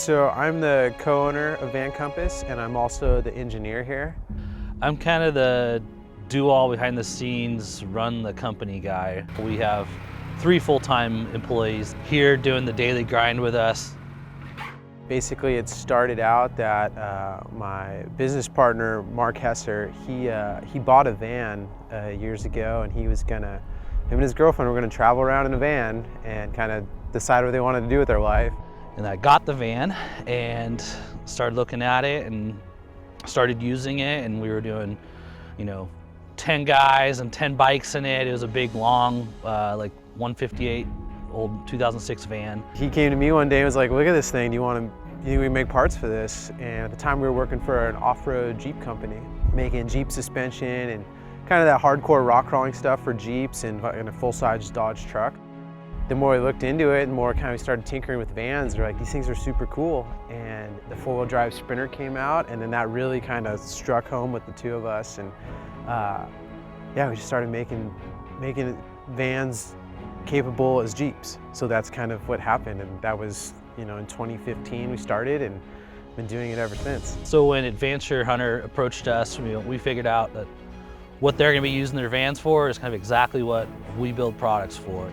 So I'm the co-owner of VanCompass, and I'm also the engineer here. I'm kind of the do-all behind the scenes, run the company guy. We have 3 full-time employees here doing the daily grind with us. Basically, it started out that my business partner, Mark Hesser, he bought a van years ago, and him and his girlfriend were going to travel around in a van and kind of decide what they wanted to do with their life. And I got the van and started looking at it and started using it, and we were doing, 10 guys and 10 bikes in it. It was a big, long, like 158 old 2006 van. He came to me one day and was like, "Look at this thing, do you think we make parts for this?" And at the time we were working for an off-road Jeep company, making Jeep suspension and kind of that hardcore rock crawling stuff for Jeeps and in a full-size Dodge truck. The more we looked into it, the more kind of we started tinkering with vans. We're like, these things are super cool. And the 4-wheel drive Sprinter came out, and then that really kind of struck home with the two of us. And yeah, we just started making vans capable as Jeeps. So that's kind of what happened. And that was, in 2015 we started, and been doing it ever since. So when Advanture Hunter approached us, we figured out that what they're going to be using their vans for is kind of exactly what we build products for.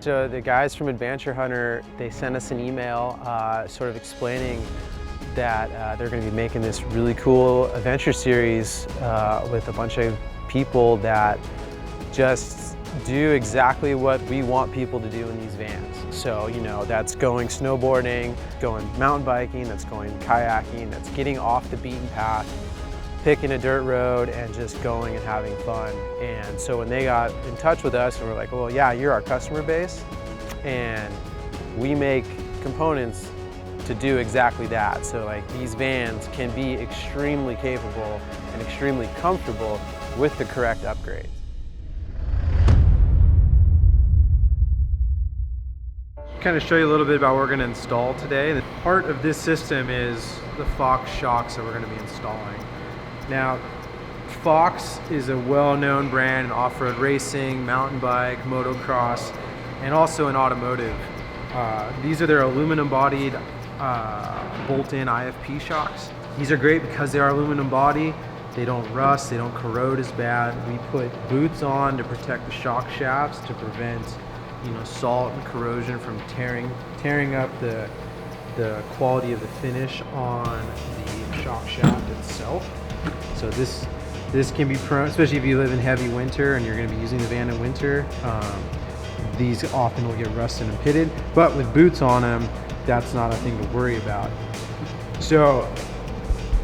So the guys from Advanture Hunter, they sent us an email sort of explaining that they're going to be making this really cool adventure series with a bunch of people that just do exactly what we want people to do in these vans. So, that's going snowboarding, going mountain biking, that's going kayaking, that's getting off the beaten path, picking a dirt road and just going and having fun. And so when they got in touch with us and we're like, well, yeah, you're our customer base, and we make components to do exactly that. So like these vans can be extremely capable and extremely comfortable with the correct upgrades. Kind of show you a little bit about what we're going to install today. The part of this system is the Fox shocks that we're going to be installing. Now, Fox is a well-known brand in off-road racing, mountain bike, motocross, and also in automotive. These are their aluminum-bodied bolt-in IFP shocks. These are great because they are aluminum body. They don't rust, they don't corrode as bad. We put boots on to protect the shock shafts to prevent, salt and corrosion from tearing up the quality of the finish on the shock shaft itself. So this can be prone, especially if you live in heavy winter and you're going to be using the van in winter. These often will get rusted and pitted, but with boots on them, that's not a thing to worry about. So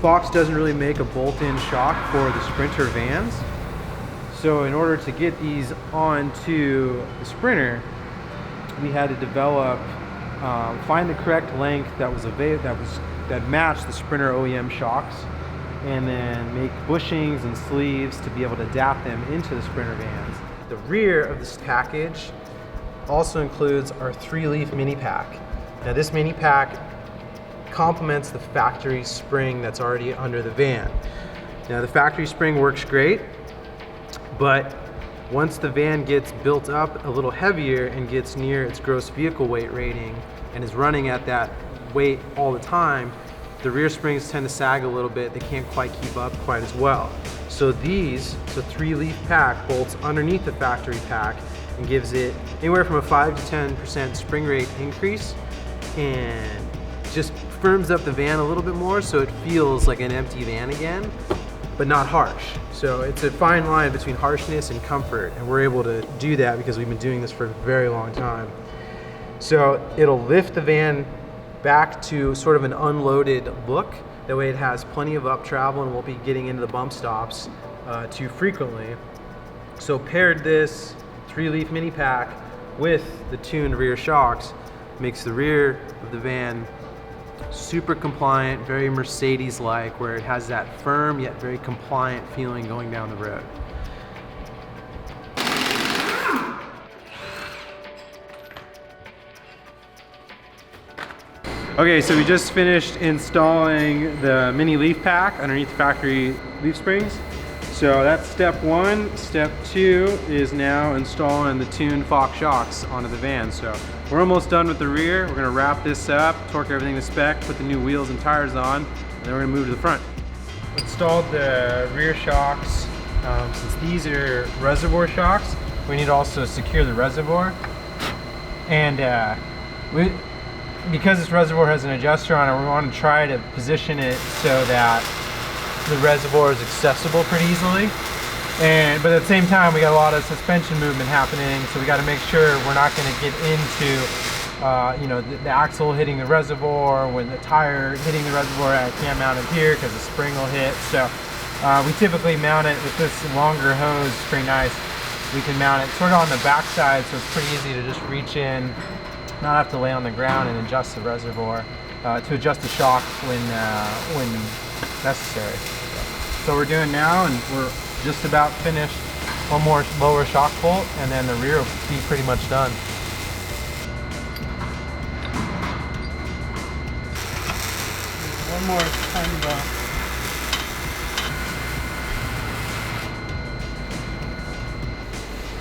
Fox doesn't really make a bolt-in shock for the Sprinter vans. So in order to get these onto the Sprinter, we had to develop, find the correct length that matched the Sprinter OEM shocks, and then make bushings and sleeves to be able to adapt them into the Sprinter vans. The rear of this package also includes our 3-leaf mini pack. Now this mini pack complements the factory spring that's already under the van. Now the factory spring works great, but once the van gets built up a little heavier and gets near its gross vehicle weight rating and is running at that weight all the time, the rear springs tend to sag a little bit. They can't quite keep up quite as well. So the 3-leaf pack bolts underneath the factory pack and gives it anywhere from a 5 to 10% spring rate increase, and just firms up the van a little bit more so it feels like an empty van again, but not harsh. So it's a fine line between harshness and comfort, and we're able to do that because we've been doing this for a very long time. So it'll lift the van back to sort of an unloaded look. That way it has plenty of up travel and won't be getting into the bump stops too frequently. So paired this 3-leaf mini pack with the tuned rear shocks makes the rear of the van super compliant, very Mercedes-like, where it has that firm yet very compliant feeling going down the road. Okay, so we just finished installing the mini leaf pack underneath the factory leaf springs. So that's step one. Step two is now installing the tuned Fox shocks onto the van. So we're almost done with the rear. We're gonna wrap this up, torque everything to spec, put the new wheels and tires on, and then we're gonna move to the front. Installed the rear shocks. Since these are reservoir shocks, we need to also secure the reservoir. And because this reservoir has an adjuster on it, we want to try to position it so that the reservoir is accessible pretty easily. But at the same time, we got a lot of suspension movement happening, so we got to make sure we're not going to get into the axle hitting the reservoir, when the tire hitting the reservoir. I can't mount it here because the spring will hit. So we typically mount it with this longer hose. It's pretty nice. We can mount it sort of on the back side, so it's pretty easy to just reach in, not have to lay on the ground and adjust the reservoir to adjust the shock when necessary. So we're doing now, and we're just about finished. One more lower shock bolt, and then the rear will be pretty much done. One more tiny bolt.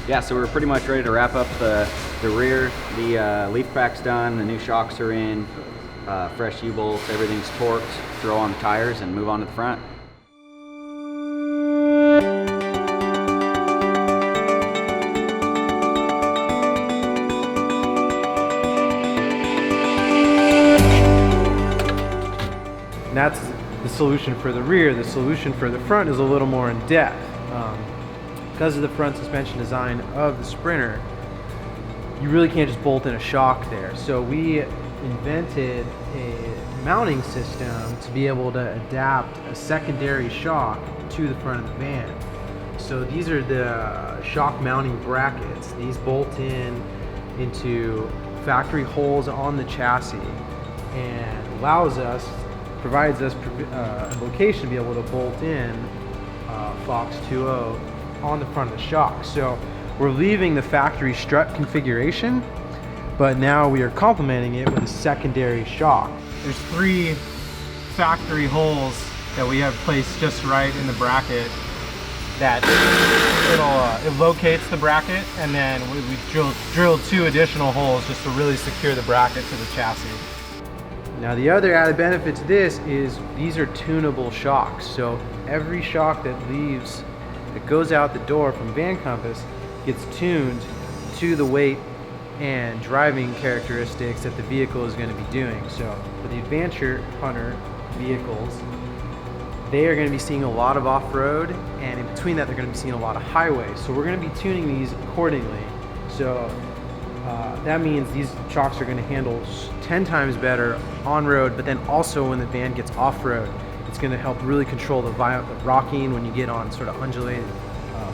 Yeah, so we're pretty much ready to wrap up the rear. The leaf pack's done, the new shocks are in, fresh U-bolts, everything's torqued, throw on the tires and move on to the front. And that's the solution for the rear. The solution for the front is a little more in depth. Because of the front suspension design of the Sprinter, you really can't just bolt in a shock there. So we invented a mounting system to be able to adapt a secondary shock to the front of the van. So these are the shock mounting brackets. These bolt into factory holes on the chassis and provides us a location to be able to bolt in Fox 2.0 on the front of the shock. So we're leaving the factory strut configuration, but now we are complementing it with a secondary shock. There's 3 factory holes that we have placed just right in the bracket that it locates the bracket, and then we drilled 2 additional holes just to really secure the bracket to the chassis. Now the other added benefit to this is these are tunable shocks. So every shock that goes out the door from VanCompass gets tuned to the weight and driving characteristics that the vehicle is going to be doing. So for the Advanture Hunter vehicles, they are going to be seeing a lot of off-road, and in between that they're going to be seeing a lot of highway. So we're going to be tuning these accordingly. So that means these shocks are going to handle 10 times better on-road, but then also when the van gets off-road, it's going to help really control the rocking when you get on sort of undulated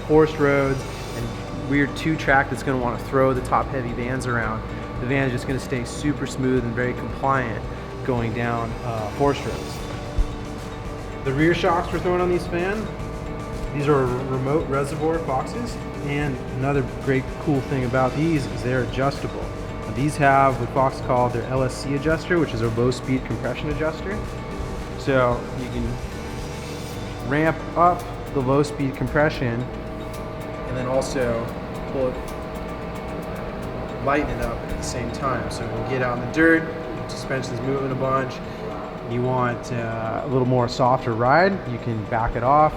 forest roads and weird 2-track that's going to want to throw the top-heavy vans around. The van is just going to stay super smooth and very compliant going down forest roads. The rear shocks we're throwing on these fans, these are remote reservoir Foxes, and another great cool thing about these is they're adjustable. These have what Fox called their LSC adjuster, which is a low-speed compression adjuster. So you can ramp up the low-speed compression and then also lighten it up at the same time. So when you get out in the dirt, the suspension's moving a bunch, you want a little more softer ride, you can back it off.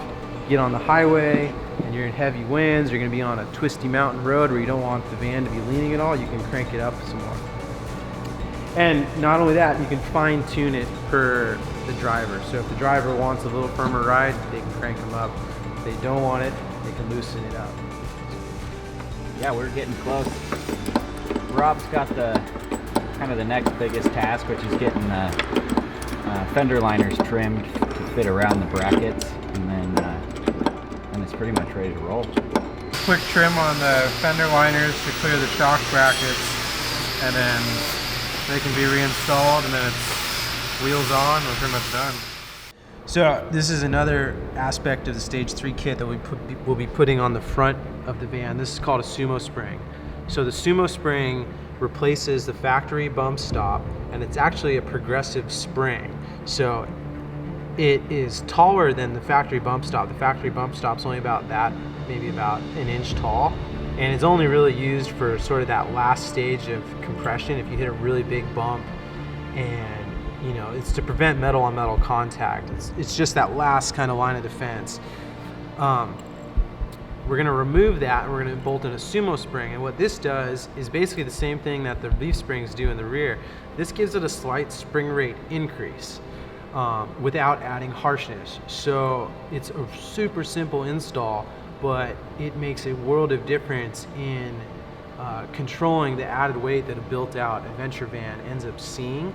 Get on the highway and you're in heavy winds, you're going to be on a twisty mountain road where you don't want the van to be leaning at all, you can crank it up some more. And not only that, you can fine tune it per the driver. So if the driver wants a little firmer ride, they can crank them up. If they don't want it, they can loosen it up. Yeah, we're getting close. Rob's got the next biggest task, which is getting the fender liners trimmed to fit around the brackets, and then it's pretty much ready to roll. Quick trim on the fender liners to clear the shock brackets, and then they can be reinstalled, and then it's wheels on, we're pretty much done. So this is another aspect of the Stage 3 kit that we'll be putting on the front of the van. This is called a sumo spring. So the sumo spring replaces the factory bump stop, and it's actually a progressive spring. So it is taller than the factory bump stop. The factory bump stop's only about that, maybe about an inch tall, and it's only really used for sort of that last stage of compression. If you hit a really big bump, and you know, it's to prevent metal on metal contact. It's just that last kind of line of defense. We're going to remove that, and we're going to bolt in a sumo spring, and what this does is basically the same thing that the leaf springs do in the rear. This gives it a slight spring rate increase without adding harshness. So it's a super simple install, but it makes a world of difference in controlling the added weight that a built out adventure van ends up seeing,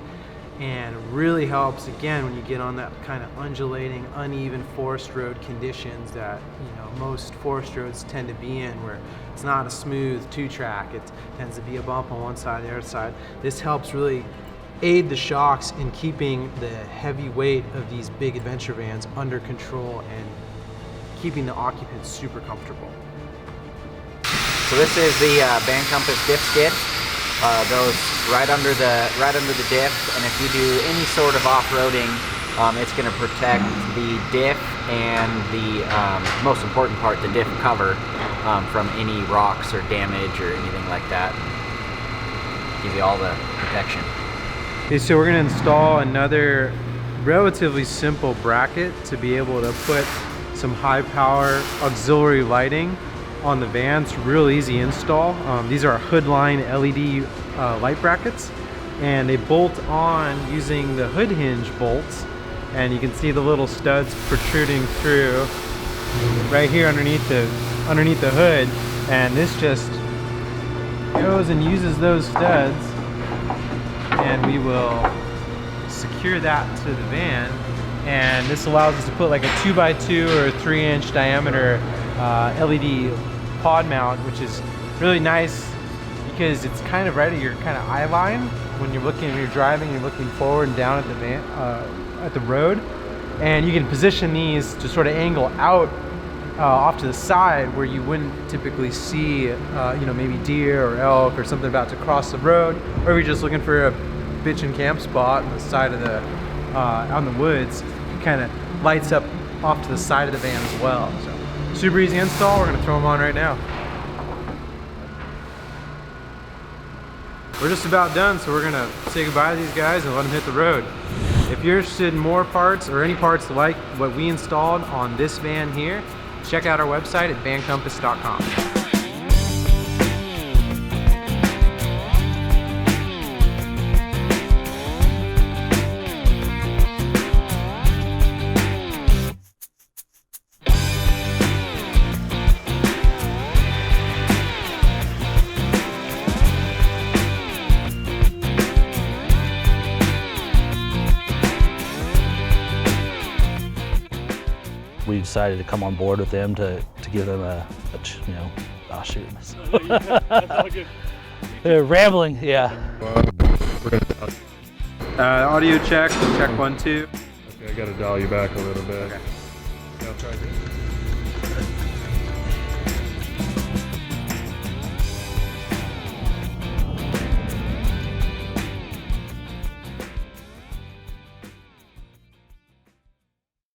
and really helps again when you get on that kind of undulating, uneven forest road conditions that, you know, most forest roads tend to be in, where it's not a smooth two-track. It tends to be a bump on one side, the other side. This helps really aid the shocks in keeping the heavy weight of these big adventure vans under control and keeping the occupants super comfortable. So this is the VanCompass diff skid. Goes right under the diff, and if you do any sort of off-roading, it's going to protect the diff and the most important part, the diff cover, from any rocks or damage or anything like that. Give you all the protection. Okay, so we're going to install another relatively simple bracket to be able to put some high power auxiliary lighting on the van. It's real easy install. These are hood line LED light brackets, and they bolt on using the hood hinge bolts, and you can see the little studs protruding through right here underneath the hood, and this just goes and uses those studs, and we will secure that to the van. And this allows us to put like a 2x2 or 3-inch diameter LED pod mount, which is really nice because it's kind of right at your kind of eye line when you're driving, you're looking forward and down at the van, at the road, and you can position these to sort of angle out off to the side where you wouldn't typically see, you know, maybe deer or elk or something about to cross the road, or if you're just looking for a bitchin' camp spot on the side of the out in the woods. It kind of lights up off to the side of the van as well. So super easy install. We're gonna throw them on right now. We're just about done, so we're gonna say goodbye to these guys and let them hit the road. If you're interested in more parts or any parts like what we installed on this van here, check out our website at VanCompass.com. We decided to come on board with them to give them you know, oh shoot. That's all good. Rambling, yeah. Audio check 1, 2. Okay, I gotta dial you back a little bit. Okay. Yeah, I'll try to.